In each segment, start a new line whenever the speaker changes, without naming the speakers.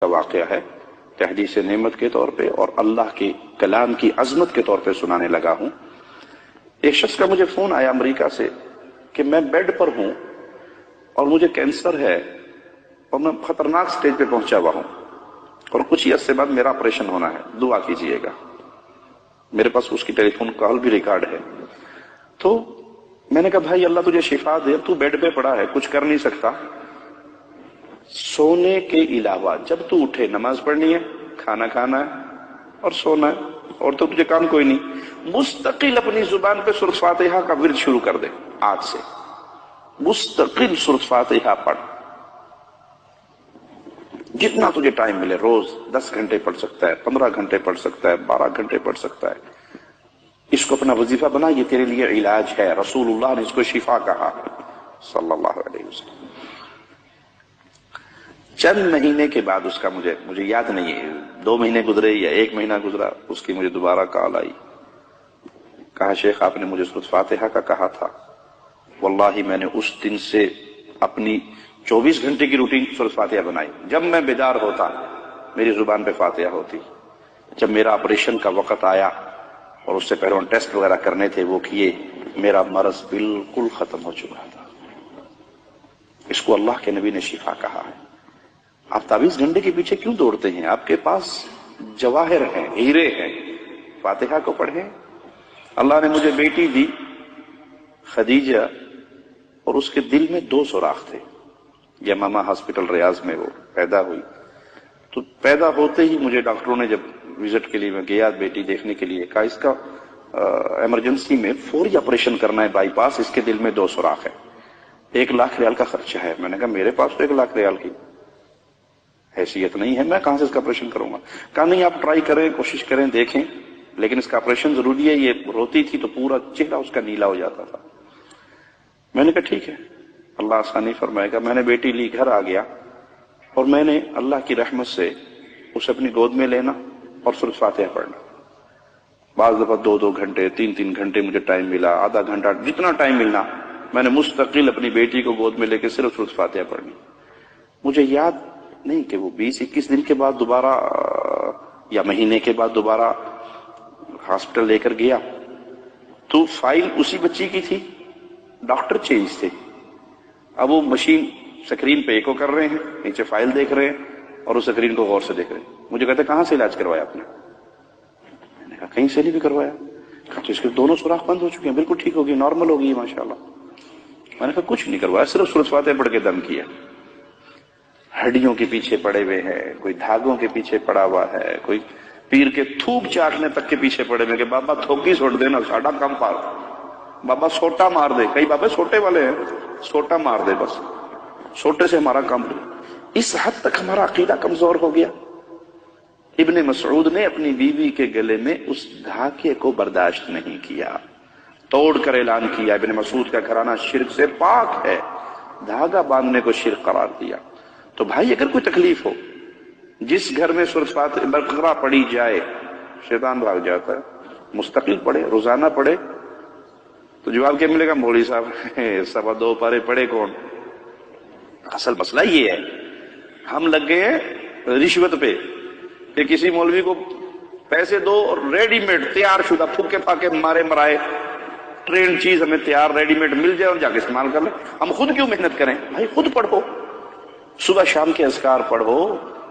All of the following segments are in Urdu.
کا واقعہ ہے کہ حدیث نعمت کے طور پہ اور اللہ کے کلام کی عظمت کے طور پہ سنانے لگا ہوں۔ ایک شخص کا مجھے فون آیا امریکہ سے کہ میں بیڈ پر ہوں اور مجھے کینسر ہے اور میں خطرناک سٹیج پہ پہنچا ہوا ہوں اور کچھ ہی عرصے بعد میرا آپریشن ہونا ہے، دعا کیجئے گا۔ میرے پاس اس کی ٹیلی فون کال بھی ریکارڈ ہے۔ تو میں نے کہا بھائی اللہ تجھے شفا دے، تو بیڈ پہ پڑا ہے، کچھ کر نہیں سکتا، سونے کے علاوہ جب تو اٹھے نماز پڑھنی ہے، کھانا کھانا ہے اور سونا ہے، اور تو تجھے کام کوئی نہیں۔ مستقل اپنی زبان پہ سورۃ فاتحہ کا ورد شروع کر دے، آج سے مستقل سورۃ فاتحہ پڑھ، جتنا تجھے ٹائم ملے، روز 10 گھنٹے پڑھ سکتا ہے، 15 گھنٹے پڑھ سکتا ہے، 12 گھنٹے پڑھ سکتا ہے۔ اس کو اپنا وظیفہ بنا، یہ تیرے لیے علاج ہے۔ رسول اللہ نے اس کو شفا کہا صلی اللہ علیہ وسلم۔ چند مہینے کے بعد اس کا مجھے یاد نہیں ہے، 2 مہینے گزرے یا 1 مہینہ گزرا، اس کی مجھے دوبارہ کال آئی، کہا شیخ آپ نے مجھے سورۃ فاتحہ کا کہا تھا، واللہ میں نے اس دن سے اپنی 24 گھنٹے کی روٹین سورۃ فاتحہ بنائی۔ جب میں بیدار ہوتا میری زبان پہ فاتحہ ہوتی، جب میرا آپریشن کا وقت آیا اور اس سے پہلے ٹیسٹ وغیرہ کرنے تھے وہ کیے، میرا مرض بالکل ختم ہو چکا تھا۔ اس کو اللہ کے نبی نے شفا کہا ہے۔ آپ 24 گھنٹے کے پیچھے کیوں دوڑتے ہیں؟ آپ کے پاس جواہر ہیں، ہیرے ہیں، فاتحہ کو پڑھیں۔ اللہ نے مجھے بیٹی دی خدیجہ، اور اس کے دل میں 2 سوراخ تھے۔ یمامہ ہاسپٹل ریاض میں وہ پیدا ہوئی، تو پیدا ہوتے ہی مجھے ڈاکٹروں نے جب وزٹ کے لیے میں گیا بیٹی دیکھنے کے لیے، کہا اس کا ایمرجنسی میں فوری آپریشن کرنا ہے، بائی پاس، اس کے دل میں 2 سوراخ ہے، 1 لاکھ ریال کا خرچہ ہے۔ میں نے کہا میرے پاس تو 1 لاکھ ریال کی حیثیت نہیں ہے، میں کہاں سے اس کا آپریشن کروں گا؟ کہا نہیں آپ ٹرائی کریں، کوشش کریں، دیکھیں، لیکن اس کا آپریشن ضروری ہے۔ یہ روتی تھی تو پورا چہرہ اس کا نیلا ہو جاتا تھا۔ میں نے کہا ٹھیک ہے، اللہ آسانی فرمائے گا۔ میں نے بیٹی لی، گھر آ گیا، اور میں نے اللہ کی رحمت سے اسے اپنی گود میں لینا اور سورۃ فاتحہ پڑھنا۔ بعض دفعہ 2 گھنٹے، 3 گھنٹے مجھے ٹائم ملا، آدھا گھنٹہ، جتنا ٹائم ملنا، میں نے مستقل اپنی بیٹی کو گود میں لے کے صرف سورۃ فاتحہ پڑھنی۔ مجھے یاد نہیں کہ وہ 20-21 دن کے بعد دوبارہ یا مہینے کے بعد دوبارہ ہاسپٹل لے کر گیا، تو فائل اسی بچی کی تھی، ڈاکٹر چینج تھے۔ اب وہ مشین سکرین پہ ایکو کر رہے ہیں، نیچے فائل دیکھ رہے ہیں اور اس سکرین کو غور سے دیکھ رہے ہیں۔ مجھے کہتے کہاں سے علاج کروایا آپ نے؟ میں نے کہا کہیں سے نہیں بھی کروایا۔ کہا تو اس کے 2 سوراخ بند ہو چکے ہیں، بالکل ٹھیک ہوگی، نارمل ہوگی ماشاءاللہ۔ میں نے کہا کچھ نہیں کروایا، صرف سورۃ فاتحہ پڑھ کے دم کیا۔ ہڈیوں کے پیچھے پڑے ہوئے ہیں، کوئی دھاگوں کے پیچھے پڑا ہوا ہے، کوئی پیر کے تھوک چاٹنے تک کے پیچھے پڑے ہوئے کہ بابا تھوکی سوٹ دینا، ساڈا کم پار، بابا سوٹا مار دے، کئی بابے سوٹے والے ہیں، سوٹا مار دے، بس سوٹے سے ہمارا کام۔ اس حد تک ہمارا عقیدہ کمزور ہو گیا۔ ابن مسعود نے اپنی بیوی کے گلے میں اس دھاگے کو برداشت نہیں کیا، توڑ کر اعلان کیا ابن مسعود کا گھرانہ شرک سے پاک ہے، دھاگا باندھنے کو شرک قرار دیا۔ تو بھائی اگر کوئی تکلیف ہو، جس گھر میں سورۃ فاتحہ بقرہ پڑھی جائے شیطان بھاگ جاتا ہے، مستقل پڑھے، روزانہ پڑھے۔ تو جواب کیا ملے گا؟ مولوی صاحب 2.25 پارے پڑھے کون؟ اصل مسئلہ یہ ہے، ہم لگ گئے ہیں رشوت پہ کہ کسی مولوی کو پیسے دو اور ریڈی میڈ تیار شدہ پھوکے پھاکے مارے مرائے ٹرینڈ چیز ہمیں تیار ریڈی میڈ مل جائے اور جا کے استعمال کر لیں۔ ہم خود کیوں محنت کریں؟ بھائی خود پڑھو، صبح شام کے اذکار پڑھو،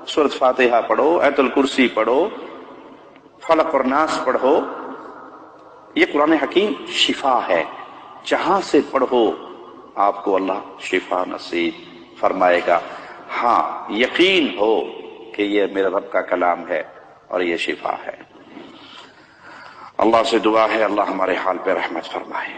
سورۃ فاتحہ پڑھو، آیت الکرسی پڑھو، فلق اور ناس پڑھو۔ یہ قرآن حکیم شفا ہے، جہاں سے پڑھو آپ کو اللہ شفا نصیب فرمائے گا۔ ہاں یقین ہو کہ یہ میرے رب کا کلام ہے اور یہ شفا ہے۔ اللہ سے دعا ہے اللہ ہمارے حال پہ رحمت فرمائے۔